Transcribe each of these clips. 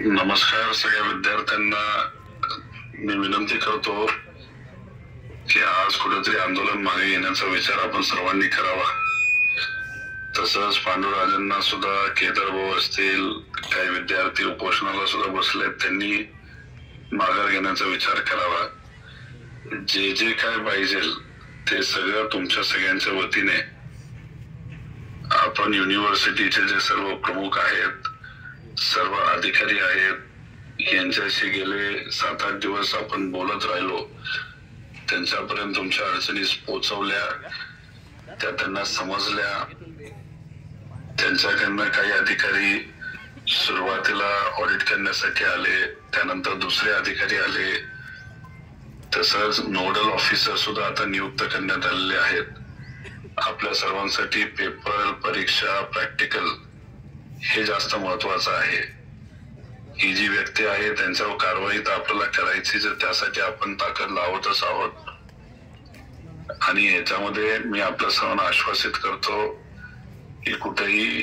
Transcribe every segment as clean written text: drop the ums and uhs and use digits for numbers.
नमस्कार सगळ्या विद्यार्थ्यांना मी विनंती करतो की आज कुठेतरी आंदोलन मागे घेण्याचा विचार आपण सर्वांनी करावा। तसंच पांडुराजांना सुद्धा केदार भाऊ असतील, काही विद्यार्थी उपोषणाला सुद्धा बसलेत, त्यांनी माघार घेण्याचा विचार करावा। जे जे काय पाहिजे ते सगळं तुमच्या सगळ्यांच्या वतीने आपण युनिव्हर्सिटीचे जे सर्व प्रमुख आहेत, सर्व अधिकारी आहेत, यांच्याशी गेले 7-8 दिवस आपण बोलत राहिलो, त्यांच्यापर्यंत तुमच्या अडचणी पोहोचवल्या, त्या त्यांना समजल्या। त्यांच्याकडनं काही अधिकारी सुरुवातीला ऑडिट करण्यासाठी आले, त्यानंतर दुसरे अधिकारी आले, तसंच नोडल ऑफिसर सुद्धा आता नियुक्त करण्यात आलेले आहेत। आपल्या सर्वांसाठी पेपर, परीक्षा, प्रॅक्टिकल हे जास्त महत्वाचं आहे। ही जी व्यक्ती आहे त्यांच्यावर कारवाई तर आपल्याला करायची, त्यासाठी आपण ताकद लावतच आहोत। आणि याच्यामध्ये मी आपल्या सर्वांना आश्वासित करतो की कुठेही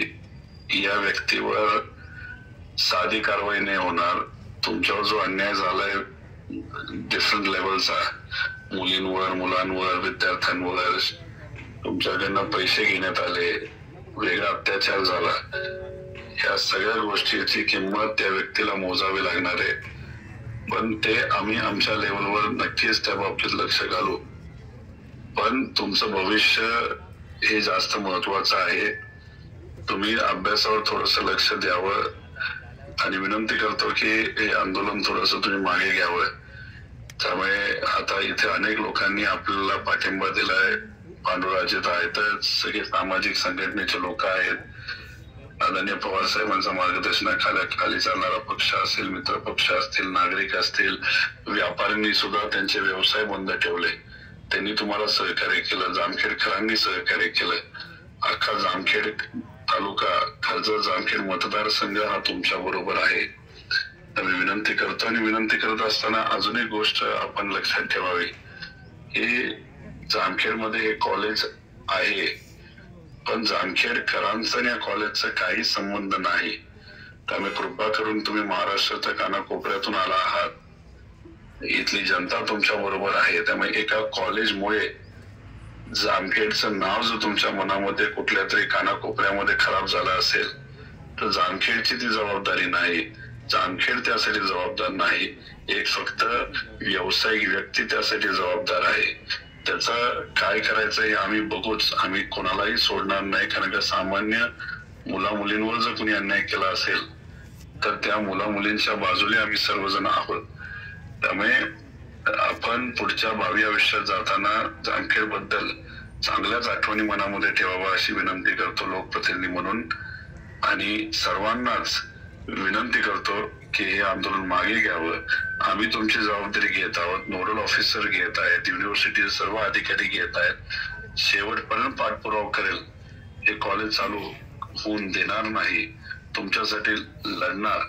या व्यक्तीवर साधी कारवाई नाही होणार। तुमच्यावर जो अन्याय झालाय डिफरंट लेवलचा, मुलींवर, मुलांवर, विद्यार्थ्यांवर, तुमच्याकडनं पैसे घेण्यात आले, वेगळा अत्याचार झाला, या सगळ्या गोष्टीची किंमत त्या व्यक्तीला मोजावी लागणार आहे। पण ते आम्ही आमच्या लेवलवर नक्कीच त्या बाबतीत लक्ष घालू। पण तुमचं भविष्य हे जास्त महत्वाचं आहे। तुम्ही अभ्यासावर थोडस लक्ष द्यावं आणि विनंती करतो की हे आंदोलन थोडस तुम्ही मागे घ्यावं। त्यामुळे आता इथे अनेक लोकांनी आपल्याला पाठिंबा दिलाय। पांडुराजेत आहेत, सगळे सामाजिक संघटनेचे लोक आहेत, आदरणीय पवार साहेबांच्या मार्गदर्शनाखाली चालणारा पक्ष असेल, मित्र पक्ष असतील, नागरिक असतील, व्यापाऱ्यांनी सुद्धा त्यांचे व्यवसाय बंद ठेवले, त्यांनी तुम्हाला सहकार्य केलं, जामखेडकरांनी सहकार्य केलं। अख्खा जामखेड तालुका, कर्जत जामखेड मतदारसंघ हा तुमच्या बरोबर आहे। तर मी विनंती करतो, आणि विनंती करत असताना अजून एक गोष्ट आपण लक्षात ठेवावी, हे जामखेड मध्ये हे कॉलेज आहे, पण जामखेडकरांचा या कॉलेजचा काही संबंध नाही। त्यामुळे कृपा करून तुम्ही महाराष्ट्राच्या कानाकोपऱ्यातून आला आहात, इथली जनता तुमच्या बरोबर आहे। त्यामुळे एका कॉलेजमुळे जामखेडचं नाव जर तुमच्या मनामध्ये कुठल्या तरी कानाकोपऱ्यामध्ये खराब झालं असेल तर जामखेडची ती जबाबदारी नाही, जामखेड त्यासाठी जबाबदार नाही, एक फक्त व्यावसायिक व्यक्ती त्यासाठी जबाबदार आहे। त्याचं काय करायचं हे आम्ही बघूच, आम्ही कोणालाही सोडणार नाही। कारण का सामान्य मुला मुलींवर जर कोणी अन्याय केला असेल तर त्या मुला मुलींच्या बाजूने आम्ही सर्वजण आहोत। त्यामुळे आपण पुढच्या भावी आयुष्यात जाताना जामखेड बद्दल चांगल्याच आठवणी मनामध्ये ठेवावा अशी विनंती करतो लोकप्रतिनिधी म्हणून। आणि सर्वांनाच विनंती करतो की हे आंदोलन मागे घ्यावं। आम्ही तुमची जबाबदारी घेत आहोत, नोडल ऑफिसर घेत आहेत, युनिव्हर्सिटीचे सर्व अधिकारी घेत आहेत, शेवटपर्यंत पाठपुरावा करेल। हे कॉलेज चालू होऊन देणार नाही, तुमच्यासाठी लढणार,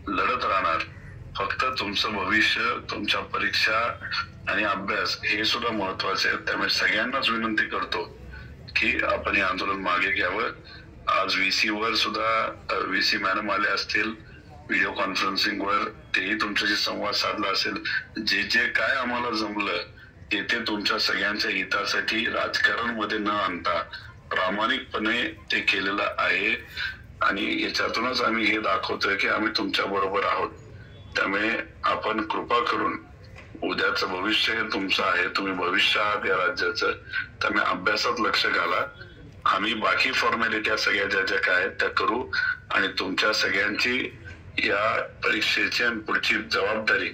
लढत राहणार। फक्त तुमचं भविष्य, तुमच्या परीक्षा आणि अभ्यास हे सुद्धा महत्वाचे आहे। त्यामुळे सगळ्यांनाच विनंती करतो की आपण हे आंदोलन मागे घ्यावं। आज VC वर सुद्धा VC मॅडम आले असतील, व्हिडिओ कॉन्फरन्सिंग वर तेही तुमच्याशी संवाद साधला असेल। जे जे काय आम्हाला जमलं ते तुमच्या सगळ्यांच्या हितासाठी राजकारण मध्ये न आणता प्रामाणिकपणे ते केलेलं आहे। आणि याच्यातूनच आम्ही हे दाखवतोय की आम्ही तुमच्या बरोबर आहोत। त्यामुळे आपण कृपा करून, उद्याचं भविष्य हे तुमचं आहे, तुम्ही भविष्य आहात या राज्याचं, त्यामुळे अभ्यासात लक्ष घाला। आम्ही बाकी फॉर्मॅलिटी सगळ्या ज्या ज्या काय आहेत त्या करू, आणि तुमच्या सगळ्यांची या परीक्षेची आणि पुढची जबाबदारी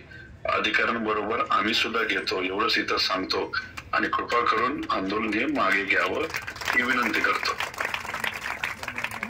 अधिकाऱ्यांबरोबर आम्ही सुद्धा घेतो, एवढंच इथं सांगतो। आणि कृपा करून आंदोलन हे मागे घ्यावं ही विनंती करतो।